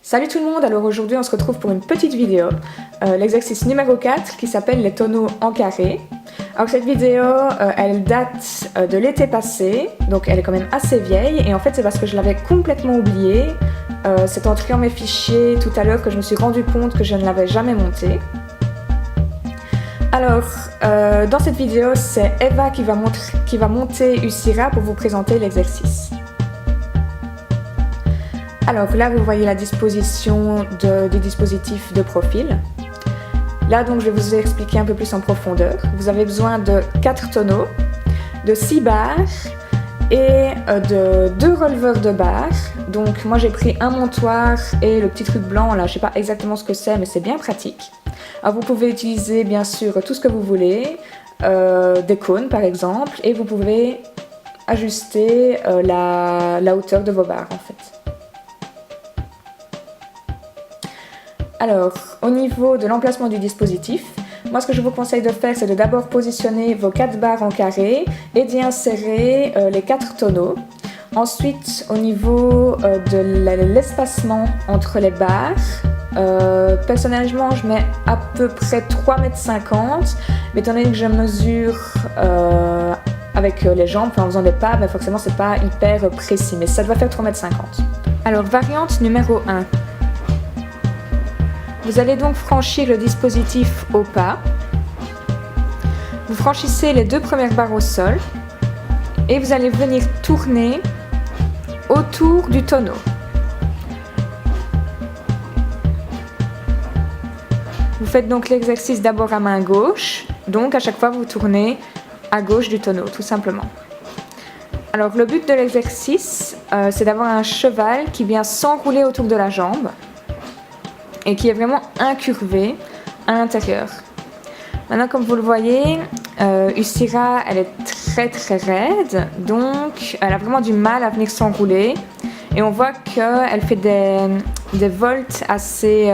Salut tout le monde, alors aujourd'hui on se retrouve pour une petite vidéo, l'exercice numéro 4 qui s'appelle les tonneaux en carré. Alors cette vidéo, elle date de l'été passé, donc elle est quand même assez vieille et en fait c'est parce que je l'avais complètement oubliée. C'est en triant mes fichiers tout à l'heure que je me suis rendu compte que je ne l'avais jamais montée. Alors, dans cette vidéo, c'est Eva qui va monter Usira pour vous présenter l'exercice. Alors là, vous voyez la disposition du dispositif de profil. Là, donc, je vais vous expliquer un peu plus en profondeur. Vous avez besoin de 4 tonneaux, de 6 barres et de 2 releveurs de barres. Donc, moi, j'ai pris un montoir et le petit truc blanc, là, je ne sais pas exactement ce que c'est, mais c'est bien pratique. Alors, vous pouvez utiliser, bien sûr, tout ce que vous voulez, des cônes, par exemple, et vous pouvez ajuster la hauteur de vos barres, en fait. Alors, au niveau de l'emplacement du dispositif, moi ce que je vous conseille de faire, c'est de d'abord positionner vos 4 barres en carré et d'y insérer les 4 tonneaux. Ensuite, au niveau de l'espacement entre les barres, personnellement je mets à peu près 3,50 m, mais étant donné que je mesure avec les jambes, en faisant des pas, ben forcément c'est pas hyper précis, mais ça doit faire 3,50 m. Alors, variante numéro 1. Vous allez donc franchir le dispositif au pas. Vous franchissez les 2 premières barres au sol et vous allez venir tourner autour du tonneau. Vous faites donc l'exercice d'abord à main gauche, donc à chaque fois vous tournez à gauche du tonneau, tout simplement. Alors le but de l'exercice, c'est d'avoir un cheval qui vient s'enrouler autour de la jambe et qui est vraiment incurvé à l'intérieur. Maintenant, comme vous le voyez, Usira, elle est très raide, donc elle a vraiment du mal à venir s'enrouler. Et on voit qu'elle fait des voltes assez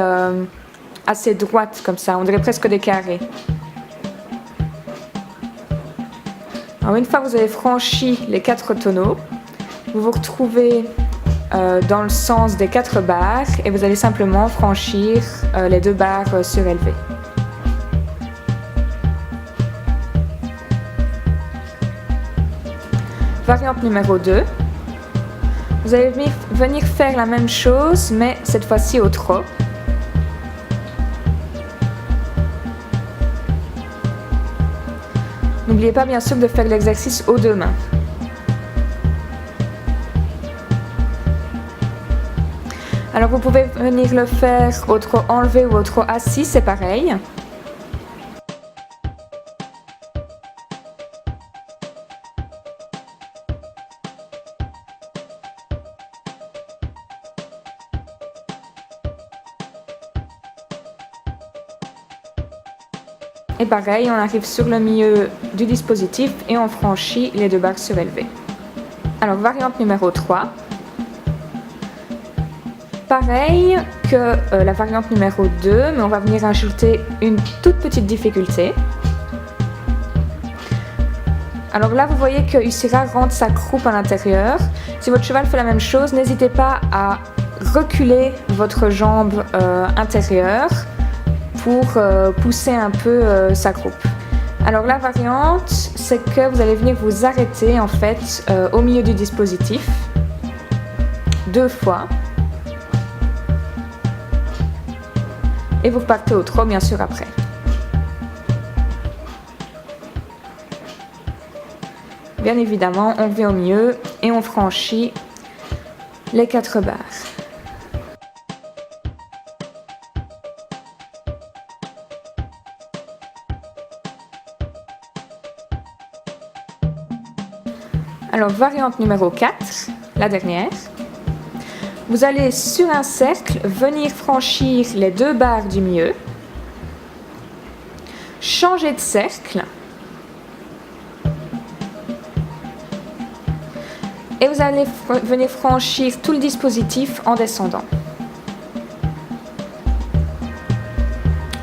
droites, comme ça, on dirait presque des carrés. Alors une fois que vous avez franchi les 4 tonneaux, vous vous retrouvez dans le sens des 4 barres et vous allez simplement franchir les 2 barres surélevées. Variante numéro 2. Vous allez venir faire la même chose, mais cette fois-ci au trot. N'oubliez pas bien sûr de faire l'exercice aux 2 mains. Alors vous pouvez venir le faire au trot enlevé ou au trot assis, c'est pareil. Et pareil, on arrive sur le milieu du dispositif et on franchit les 2 barres surélevées. Alors variante numéro 3. Pareil que la variante numéro 2, mais on va venir ajouter une toute petite difficulté. Alors là, vous voyez que Usira rentre sa croupe à l'intérieur. Si votre cheval fait la même chose, n'hésitez pas à reculer votre jambe intérieure pour pousser un peu sa croupe. Alors la variante, c'est que vous allez venir vous arrêter en fait au milieu du dispositif 2 fois. Et vous repartez au trot bien sûr après. Bien évidemment, on vient au milieu et on franchit les 4 barres. Alors variante numéro 4, la dernière. Vous allez sur un cercle venir franchir les 2 barres du milieu, changer de cercle et vous allez venir franchir tout le dispositif en descendant.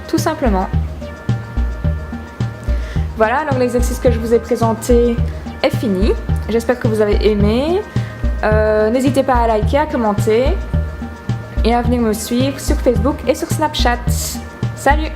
Tout simplement. Voilà, alors l'exercice que je vous ai présenté est fini. J'espère que vous avez aimé. N'hésitez pas à liker, à commenter. et à venir me suivre sur Facebook et sur Snapchat. Salut!